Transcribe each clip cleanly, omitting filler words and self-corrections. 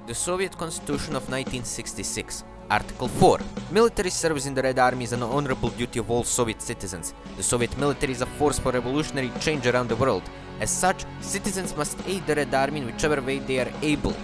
The Soviet Constitution of 1966. Article 4. Military service in the Red Army is an honorable duty of all Soviet citizens. The Soviet military is a force for revolutionary change around the world. As such, citizens must aid the Red Army in whichever way they are able.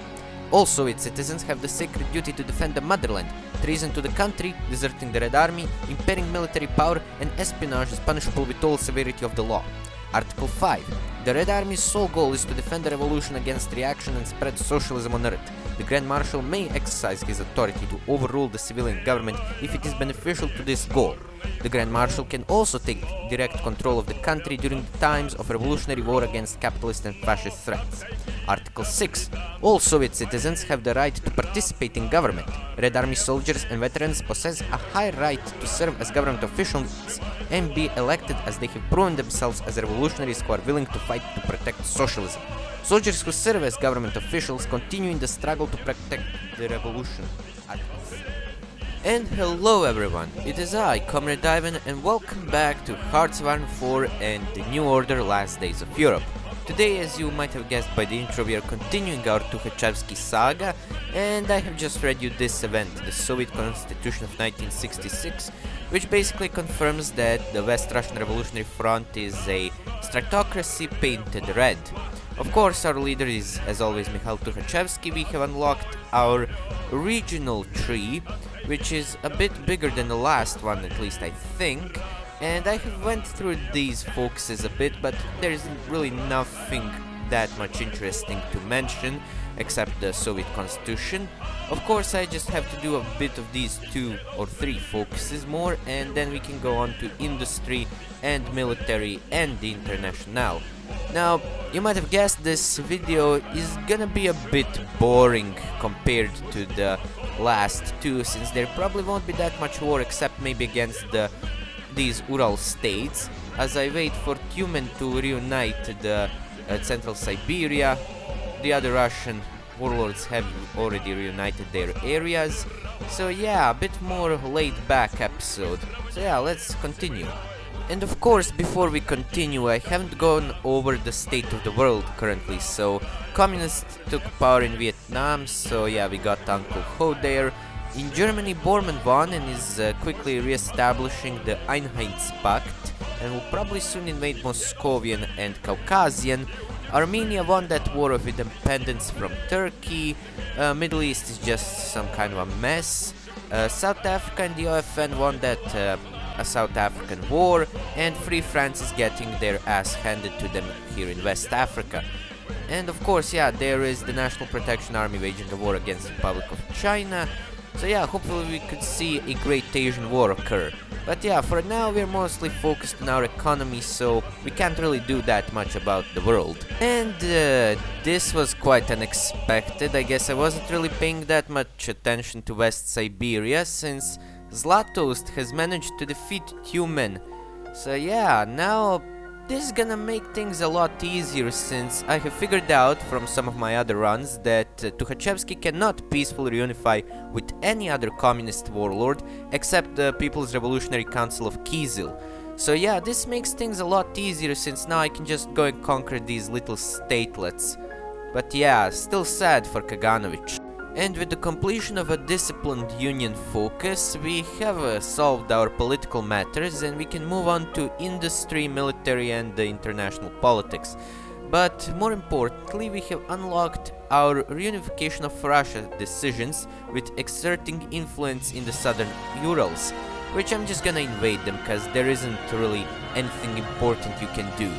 All Soviet citizens have the sacred duty to defend the motherland. Treason to the country, deserting the Red Army, impairing military power, and espionage is punishable with all severity of the law. Article 5. The Red Army's sole goal is to defend the revolution against reaction and spread socialism on earth. The Grand Marshal may exercise his authority to overrule the civilian government if it is beneficial to this goal. The Grand Marshal can also take direct control of the country during the times of revolutionary war against capitalist and fascist threats. Article 6. All Soviet citizens have the right to participate in government. Red Army soldiers and veterans possess a high right to serve as government officials and be elected, as they have proven themselves as revolutionaries who are willing to fight to protect socialism. Soldiers who serve as government officials continue in the struggle to protect the revolution. And hello everyone, it is I, Comrade Ivan, and welcome back to Hearts of Iron 4 and the New Order Last Days of Europe. Today, as you might have guessed by the intro, we are continuing our Tukhachevsky saga, and I have just read you this event, the Soviet Constitution of 1966, which basically confirms that the West Russian Revolutionary Front is a stratocracy painted red. Of course, our leader is, as always, Mikhail Tukhachevsky. We have unlocked our regional tree, which is a bit bigger than the last one, at least I think. And I have went through these focuses a bit, but there isn't really nothing that much interesting to mention, except the Soviet Constitution. Of course, I just have to do a bit of these 2 or 3 focuses more, and then we can go on to industry and military and the Internationale. Now, you might have guessed this video is gonna be a bit boring compared to the last 2, since there probably won't be that much war except maybe against these Ural states, as I wait for Tumen to reunite the Central Siberia. The other Russian warlords have already reunited their areas, so yeah, a bit more laid back episode. So yeah, let's continue. And of course, before we continue, I haven't gone over the state of the world currently. So communists took power in Vietnam, so yeah, we got Uncle Ho there. In Germany, Bormann won and is quickly re-establishing the Einheitspact and will probably soon invade Moscovian and Caucasian. Armenia won that war of independence from Turkey. Middle East is just some kind of a mess. South Africa and the OFN won that a South African war, and Free France is getting their ass handed to them here in West Africa. And of course, yeah, there is the National Protection Army waging a war against the Republic of China. So yeah, hopefully we could see a Great Asian War occur. But yeah, for now we're mostly focused on our economy, so we can't really do that much about the world. And this was quite unexpected. I guess I wasn't really paying that much attention to West Siberia, since Zlatoust has managed to defeat Tumen. So yeah, now this is gonna make things a lot easier, since I have figured out from some of my other runs that Tukhachevsky cannot peacefully reunify with any other communist warlord except the People's Revolutionary Council of Kyzyl. So yeah, this makes things a lot easier, since now I can just go and conquer these little statelets. But yeah, still sad for Kaganovich. And with the completion of a disciplined union focus, we have solved our political matters, and we can move on to industry, military, and the international politics. But more importantly, we have unlocked our reunification of Russia decisions with exerting influence in the southern Urals, which I'm just gonna invade them, cause there isn't really anything important you can do.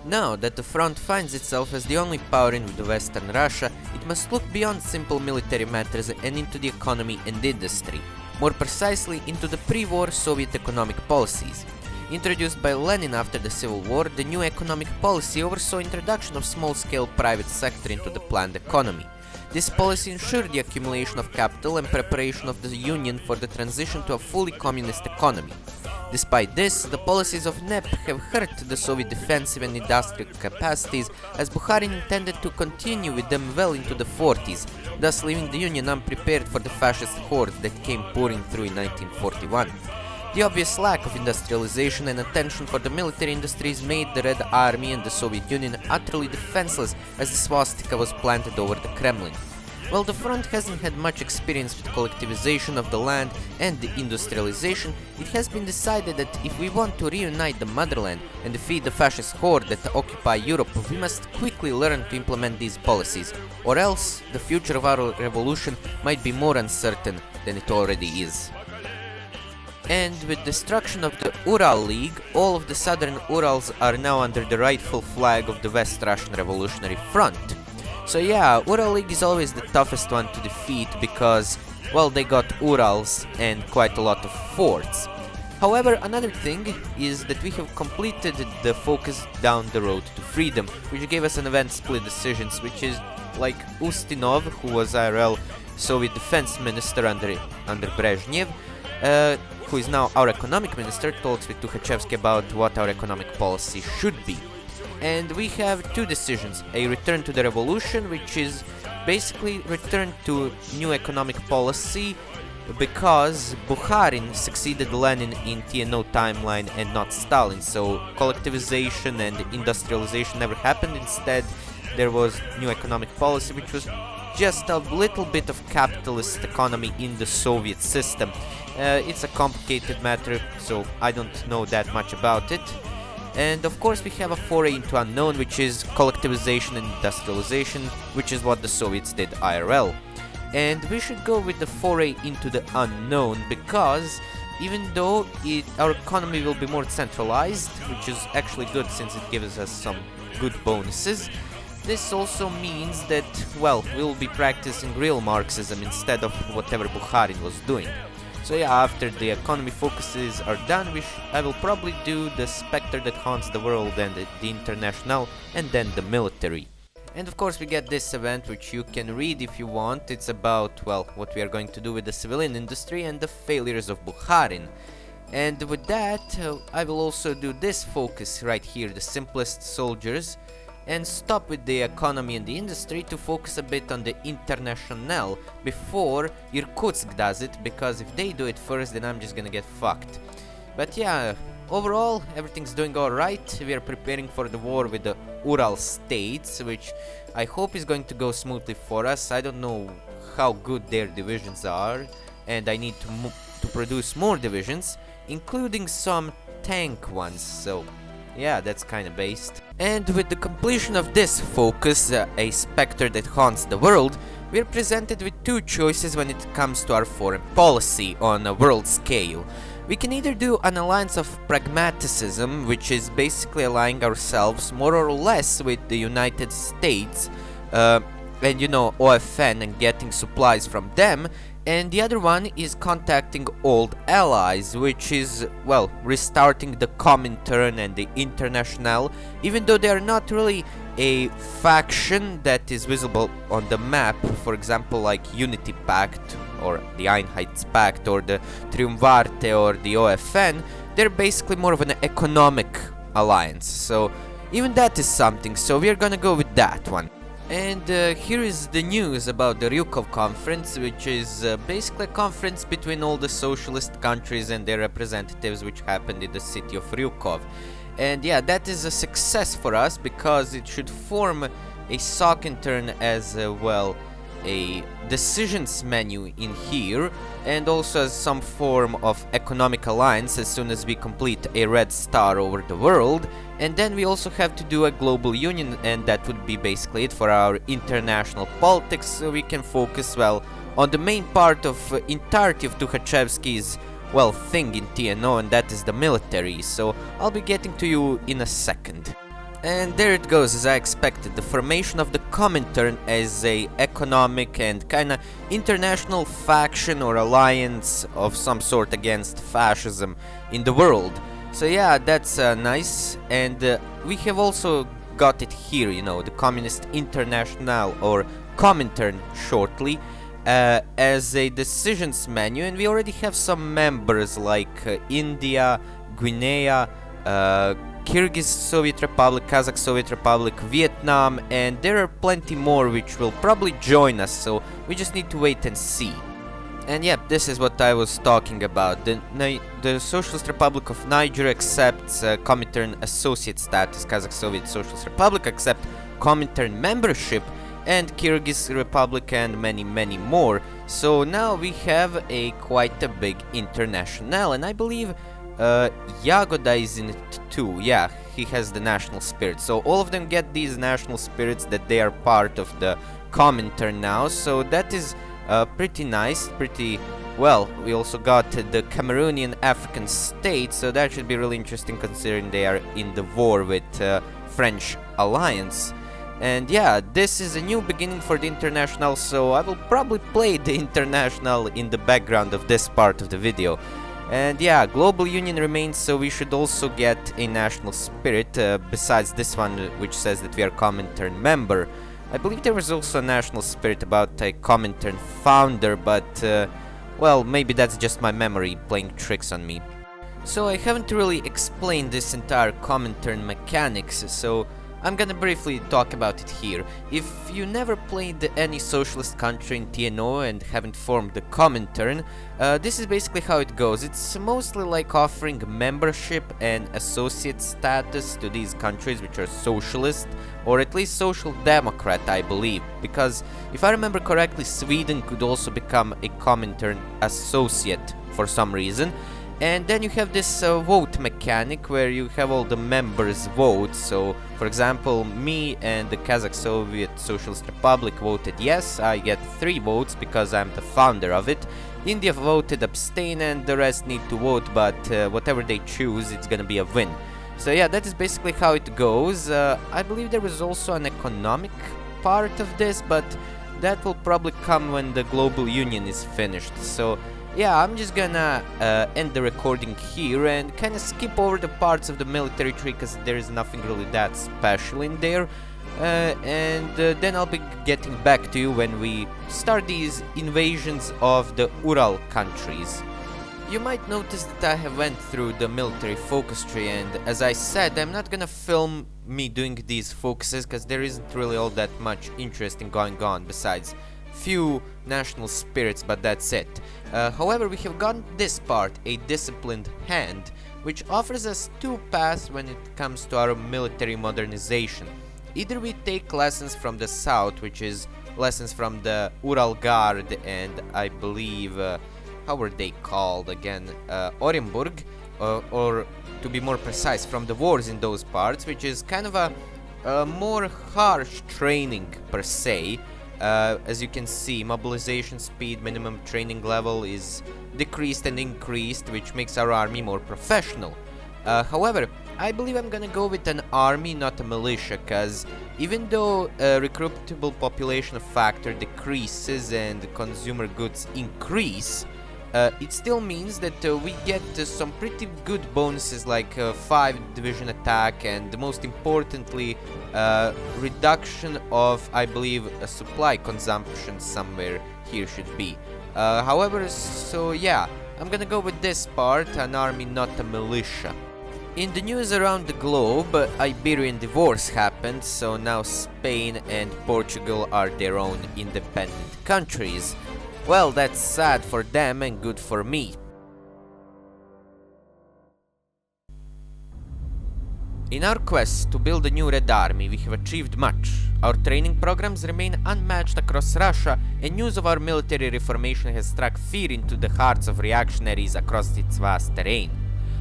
Now that the front finds itself as the only power in the Western Russia, it must look beyond simple military matters and into the economy and industry, more precisely into the pre-war Soviet economic policies. Introduced by Lenin after the Civil War, the new economic policy oversaw introduction of small-scale private sector into the planned economy. This policy ensured the accumulation of capital and preparation of the Union for the transition to a fully communist economy. Despite this, the policies of NEP have hurt the Soviet defensive and industrial capacities, as Bukharin intended to continue with them well into the 40s, thus leaving the Union unprepared for the fascist hordes that came pouring through in 1941. The obvious lack of industrialization and attention for the military industries made the Red Army and the Soviet Union utterly defenseless as the swastika was planted over the Kremlin. While the front hasn't had much experience with collectivization of the land and the industrialization, it has been decided that if we want to reunite the motherland and defeat the fascist horde that occupy Europe, we must quickly learn to implement these policies, or else the future of our revolution might be more uncertain than it already is. And with destruction of the Ural League, all of the southern Urals are now under the rightful flag of the West Russian Revolutionary Front. So yeah, Ural League is always the toughest one to defeat because, well, they got Urals and quite a lot of forts. However, another thing is that we have completed the focus down the road to freedom, which gave us an event split decisions, which is like Ustinov, who was IRL Soviet defense minister under Brezhnev, who is now our economic minister, talks with Tukhachevsky about what our economic policy should be. And we have two decisions: a return to the revolution, which is basically return to new economic policy because Bukharin succeeded Lenin in TNO timeline and not Stalin, so collectivization and industrialization never happened. Instead, there was new economic policy, which was just a little bit of capitalist economy in the Soviet system. It's a complicated matter, so I don't know that much about it. And of course we have a foray into unknown, which is collectivization and industrialization, which is what the Soviets did IRL. And we should go with the foray into the unknown, because even though our economy will be more centralized, which is actually good since it gives us some good bonuses, this also means that, well, we'll be practicing real Marxism instead of whatever Bukharin was doing. So yeah, after the economy focuses are done, I will probably do the Spectre that haunts the world and the Internationale, and then the military. And of course we get this event, which you can read if you want. It's about, well, what we are going to do with the civilian industry and the failures of Bukharin. And with that, I will also do this focus right here, the simplest soldiers, and stop with the economy and the industry to focus a bit on the Internationale before Irkutsk does it, because if they do it first, then I'm just gonna get fucked. But yeah, overall, everything's doing alright. We are preparing for the war with the Ural states, which I hope is going to go smoothly for us. I don't know how good their divisions are, and I need to produce more divisions, including some tank ones, so yeah, that's kinda based. And with the completion of this focus, a spectre that haunts the world, we are presented with two choices when it comes to our foreign policy on a world scale. We can either do an alliance of pragmatism, which is basically allying ourselves more or less with the United States, and you know, OFN, and getting supplies from them, and the other one is contacting old allies, which is, well, restarting the Comintern and the Internationale, even though they are not really a faction that is visible on the map, for example like Unity Pact or the Einheitspact or the Triumvirate or the OFN. They're basically more of an economic alliance, so even that is something, so we are gonna go with that one. And here is the news about the Ryukov conference, which is basically a conference between all the socialist countries and their representatives, which happened in the city of Ryukov. And yeah, that is a success for us, because it should form a Sokintern as well a decisions menu in here, and also as some form of economic alliance as soon as we complete a red star over the world. And then we also have to do a global union, and that would be basically it for our international politics, so we can focus, well, on the main part of entirety of Tukhachevsky's, well, thing in TNO, and that is the military, so I'll be getting to you in a second. And there it goes, as I expected, the formation of the Comintern as a economic and kinda international faction or alliance of some sort against fascism in the world. So yeah, that's nice, and we have also got it here, you know, the Communist Internationale, or Comintern shortly, as a decisions menu, and we already have some members like India, Guinea, Kyrgyz Soviet Republic, Kazakh Soviet Republic, Vietnam, and there are plenty more which will probably join us, so we just need to wait and see. And yep, this is what I was talking about. The Socialist Republic of Niger accepts Comintern associate status, Kazakh Soviet Socialist Republic accept Comintern membership, and Kyrgyz Republic, and many more. So now we have a quite a big international, and I believe Yagoda is in it too. Yeah, he has the national spirit. So all of them get these national spirits that they are part of the Comintern now. So that is pretty nice, pretty well. We also got the Cameroonian African state, so that should be really interesting considering they are in the war with French alliance. And yeah, this is a new beginning for the International, so I will probably play the International in the background of this part of the video. And yeah, Global Union remains, so we should also get a national spirit, besides this one which says that we are Comintern member. I believe there was also a national spirit about a Comintern founder, but well, maybe that's just my memory playing tricks on me. So I haven't really explained this entire Comintern mechanics, so I'm gonna briefly talk about it here. If you never played any socialist country in TNO and haven't formed the Comintern, this is basically how it goes. It's mostly like offering membership and associate status to these countries which are socialist, or at least social democrat, I believe. Because if I remember correctly, Sweden could also become a Comintern associate for some reason. And then you have this vote mechanic where you have all the members vote. So, for example, me and the Kazakh Soviet Socialist Republic voted yes, I get 3 votes because I'm the founder of it. India voted abstain, and the rest need to vote, but whatever they choose, it's gonna be a win. So yeah, that is basically how it goes. I believe there was also an economic part of this, but that will probably come when the Global Union is finished. So yeah, I'm just gonna end the recording here and kind of skip over the parts of the military tree because there is nothing really that special in there. And then I'll be getting back to you when we start these invasions of the Ural countries. You might notice that I have went through the military focus tree, and as I said, I'm not gonna film me doing these focuses because there isn't really all that much interesting going on besides few national spirits, but that's it. However, we have gotten this part, a disciplined hand, which offers us 2 paths when it comes to our military modernization. Either we take lessons from the south, which is lessons from the Ural Guard and I believe, how were they called again, Orenburg, or to be more precise, from the wars in those parts, which is kind of a more harsh training per se. As you can see, mobilization speed, minimum training level is decreased and increased, which makes our army more professional. However, I believe I'm gonna go with an army, not a militia, cause even though recruitable population factor decreases and consumer goods increase, it still means that we get some pretty good bonuses like 5 division attack, and most importantly, reduction of, I believe, supply consumption somewhere here should be. However, so yeah, I'm gonna go with this part, an army, not a militia. In the news around the globe, Iberian divorce happened, so now Spain and Portugal are their own independent countries. Well, that's sad for them and good for me. In our quest to build a new Red Army, we have achieved much. Our training programs remain unmatched across Russia, and news of our military reformation has struck fear into the hearts of reactionaries across its vast terrain.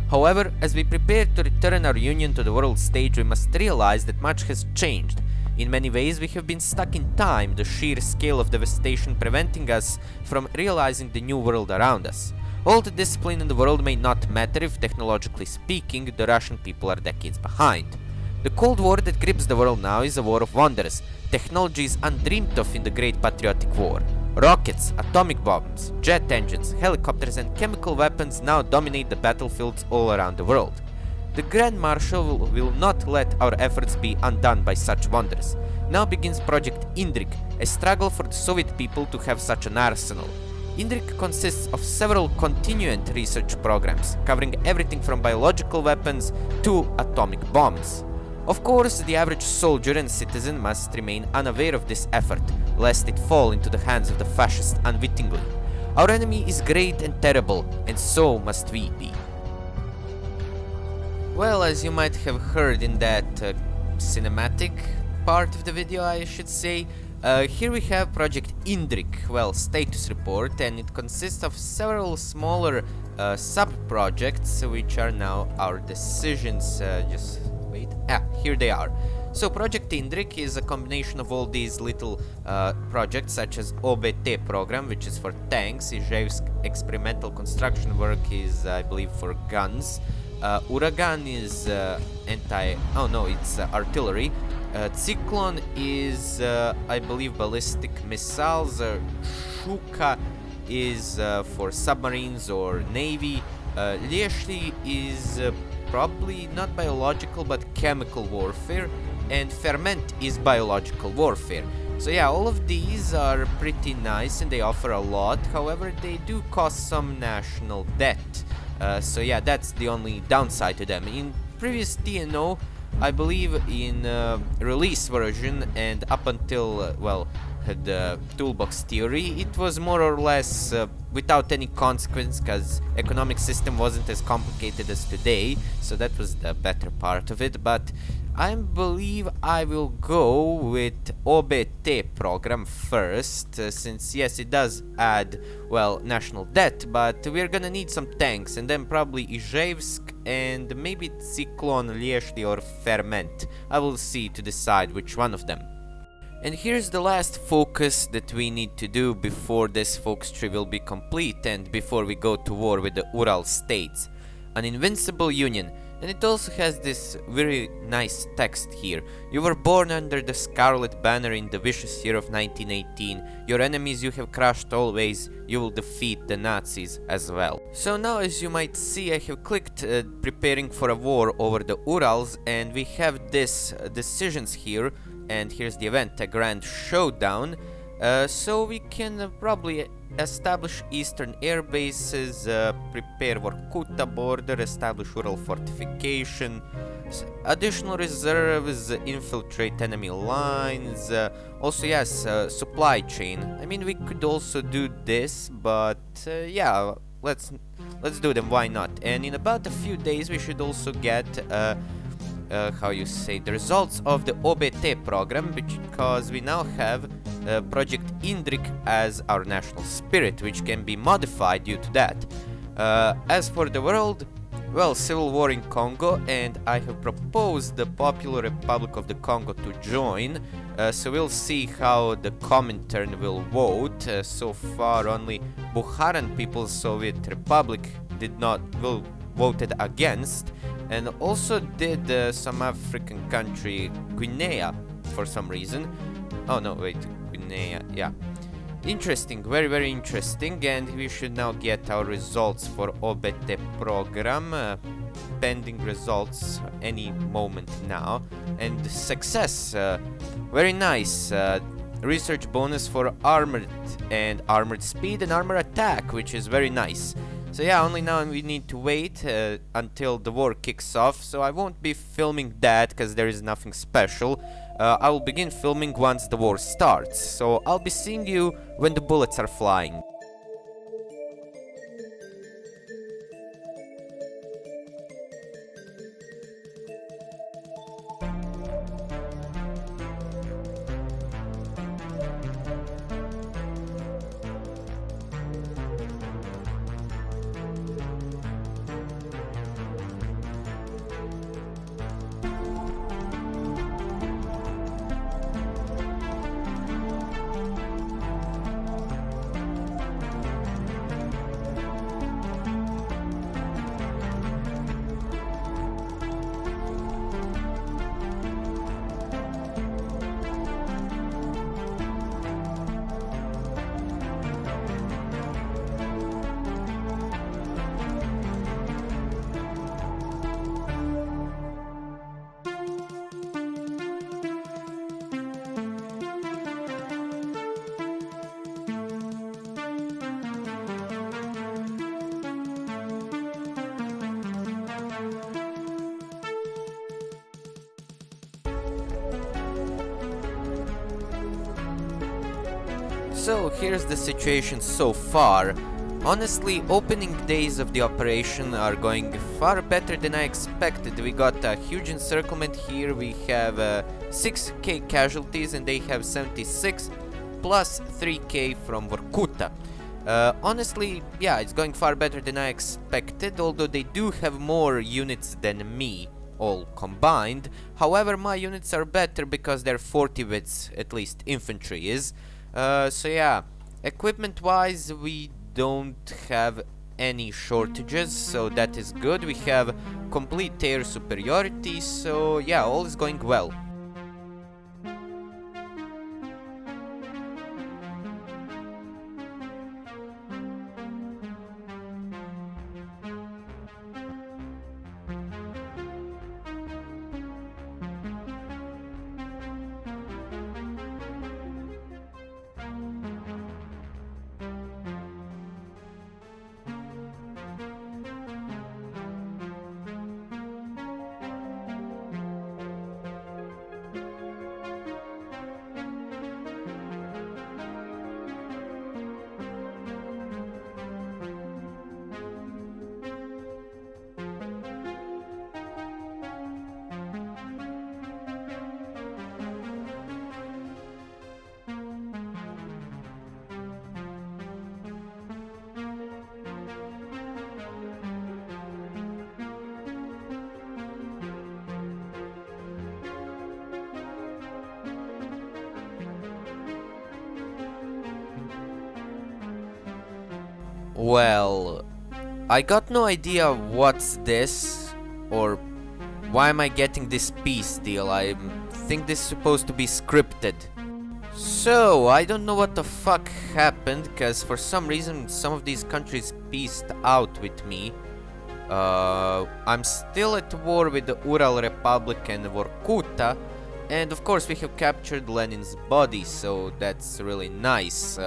However, as we prepare to return our union to the world stage, we must realize that much has changed. In many ways, we have been stuck in time, the sheer scale of devastation preventing us from realizing the new world around us. All the discipline in the world may not matter if, technologically speaking, the Russian people are decades behind. The Cold War that grips the world now is a war of wonders, technologies undreamed of in the Great Patriotic War. Rockets, atomic bombs, jet engines, helicopters and chemical weapons now dominate the battlefields all around the world. The Grand Marshal will not let our efforts be undone by such wonders. Now begins Project INDRIK, a struggle for the Soviet people to have such an arsenal. INDRIK consists of several continuant research programs, covering everything from biological weapons to atomic bombs. Of course, the average soldier and citizen must remain unaware of this effort, lest it fall into the hands of the fascists unwittingly. Our enemy is great and terrible, and so must we be. Well, as you might have heard in that cinematic part of the video, I should say, here we have Project INDRIK, well, status report, and it consists of several smaller sub-projects, which are now our decisions. Just wait. Here they are. So Project INDRIK is a combination of all these little projects, such as OBT program, which is for tanks. Izhevsk experimental construction work is, I believe, for guns. Uragan is it's artillery. Cyclone is, I believe, ballistic missiles. Shuka is for submarines or navy. Lieshli is probably not biological but chemical warfare. And Ferment is biological warfare. So yeah, all of these are pretty nice and they offer a lot. However, they do cost some national debt. So yeah, that's the only downside to them. In previous TNO, I believe in release version and up until, the toolbox theory, it was more or less without any consequence, because economic system wasn't as complicated as today, so that was the better part of it. But I believe I will go with OBT program first, since yes, it does add, national debt, but we're gonna need some tanks, and then probably Izhevsk and maybe Cyclone, Lieshli or Ferment. I will see to decide which one of them. And here's the last focus that we need to do before this focus tree will be complete and before we go to war with the Ural states. An invincible union. And it also has this very nice text here. You were born under the scarlet banner in the vicious year of 1918. Your enemies you have crushed always. You will defeat the Nazis as well. So now, as you might see, I have clicked preparing for a war over the Urals, and we have this decisions here. And here's the event, a grand showdown. So we can probably establish eastern air bases, prepare Vorkuta border, establish Ural fortification, additional reserves, infiltrate enemy lines. Also, yes, supply chain. I mean, we could also do this, but yeah, let's do them. Why not? And in about a few days, we should also get the results of the OBT program, because we now have Project INDRIK as our national spirit, which can be modified due to that. As for the world, civil war in Congo, and I have proposed the Popular Republic of the Congo to join, so we'll see how the Comintern will vote. So far, only Bukharan People's Soviet Republic voted against, and also did some African country, Guinea, for some reason. Oh no, wait, Guinea, yeah. Interesting, very, very interesting, and we should now get our results for OBT program. Pending results any moment now. And success, very nice. Research bonus for armored speed and armor attack, which is very nice. So yeah, only now we need to wait until the war kicks off, so I won't be filming that because there is nothing special. I will begin filming once the war starts, so I'll be seeing you when the bullets are flying. So here's the situation so far. Honestly, opening days of the operation are going far better than I expected. We got a huge encirclement here. We have 6k casualties and they have 76 plus 3k from Vorkuta. Honestly, yeah, it's going far better than I expected, although they do have more units than me, all combined. However, my units are better because they're 40 with at least infantry is. So yeah, equipment-wise, we don't have any shortages, so that is good. We have complete air superiority, so yeah, all is going well. Well, I got no idea what's this, or why am I getting this peace deal. I think this is supposed to be scripted. So, I don't know what the fuck happened, cause for some reason some of these countries peaced out with me. I'm still at war with the Ural Republic and Vorkuta, and of course we have captured Lenin's body, so that's really nice.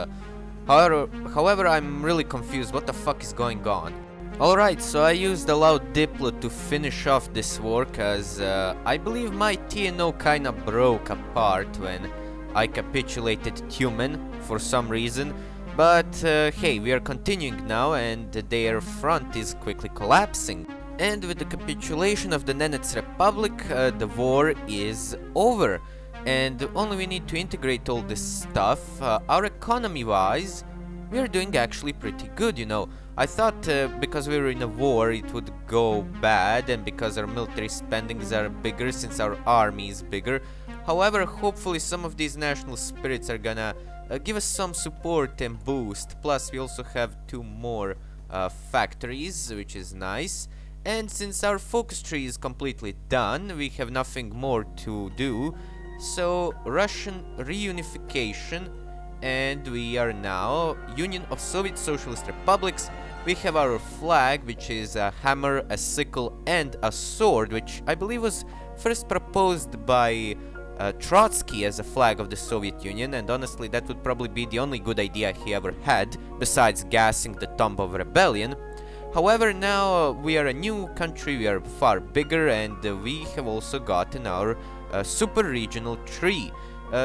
However, I'm really confused. What the fuck is going on? Alright, so I used the loud Diplo to finish off this war, cause I believe my TNO kinda broke apart when I capitulated Tumen for some reason. But hey, we are continuing now and their front is quickly collapsing. And with the capitulation of the Nenets Republic, the war is over. And only we need to integrate all this stuff. Our economy-wise, we are doing actually pretty good, you know. I thought because we were in a war it would go bad, and because our military spendings are bigger since our army is bigger. However, hopefully some of these national spirits are gonna give us some support and boost. Plus we also have 2 more factories, which is nice. And since our focus tree is completely done, we have nothing more to do. So, Russian reunification, and we are now Union of Soviet Socialist Republics. We have our flag, which is a hammer, a sickle, and a sword, which I believe was first proposed by Trotsky as a flag of the Soviet Union, and honestly that would probably be the only good idea he ever had, besides gassing the tomb of rebellion. However, now we are a new country, we are far bigger, and we have also gotten our super regional tree.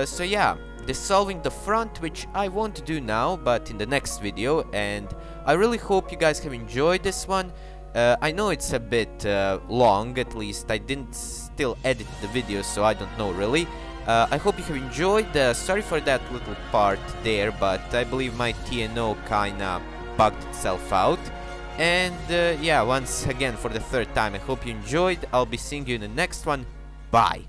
So yeah, dissolving the front, which I won't do now, but in the next video, and I really hope you guys have enjoyed this one. I know it's a bit long, at least I didn't still edit the video, so I don't know really. I hope you have enjoyed. Sorry for that little part there, but I believe my TNO kinda bugged itself out. And yeah, once again for the 3rd time, I hope you enjoyed. I'll be seeing you in the next one. Bye.